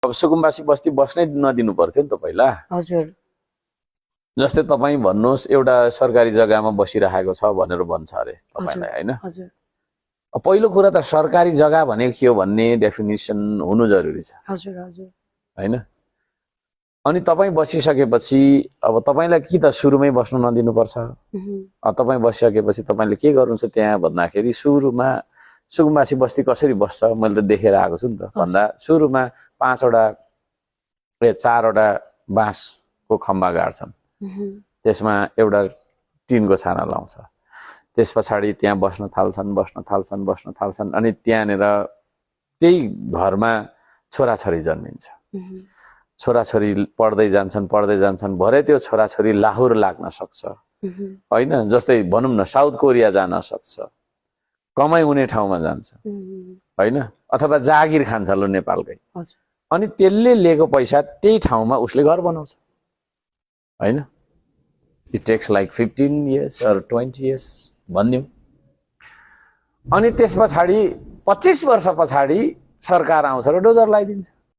अब सुकुम्बासी बस्ती बस्नै नदिनु पर्थ्यो नि त पहिला। हजुर जस्तै तपाईँ भन्नुहोस् एउटा सरकारी जग्गामा बसिरहेको छ भनेर भन्छ अरे तपाईँलाई होइन। हजुर पहिलो कुरा त सरकारी जग्गा भनेको के हो भन्ने डेफिनेसन हुनु जरुरी छ हजुर हजुर होइन। अनि तपाईँ बसिसकेपछि अब तपाईँलाई कि त सुरुमै बस्नु नदिनुपर्छ। तपाईँ बसिसकेपछि तपाईँले के गर्नुहुन्छ त्यहाँ भन्दाखेरि सुरुमा सुकुम्बासी बस्ती कसरी बस्छ मैले त देखेर आएको छु नि त भन्दा सुरुमा 4वटा बाँसको खम्बा गाड्छन्, त्यसमा एउटा टिनको छाना लाउँछ, त्यस पछाडि त्यहाँ बस्न थाल्छन् अनि त्यहाँनिर त्यही घरमा छोराछोरी जन्मिन्छ। छोराछोरी पढ्दै जान्छन् भरे त्यो छोराछोरी लाहोर लाग्न सक्छ होइन। जस्तै भनौँ न साउथ कोरिया जान सक्छ, कमाइ हुने ठाउँमा जान्छ होइन, अथवा जागिर खान्छ लो नेपालकै। अनि त्यसले लिएको पैसा त्यही ठाउँमा उसले घर बनाउँछ होइन। It takes like 15 years or 20 years भनिदिउँ। अनि त्यस पछाडि 25 वर्ष पछाडि सरकार आउँछ र डोजर लगाइदिन्छ।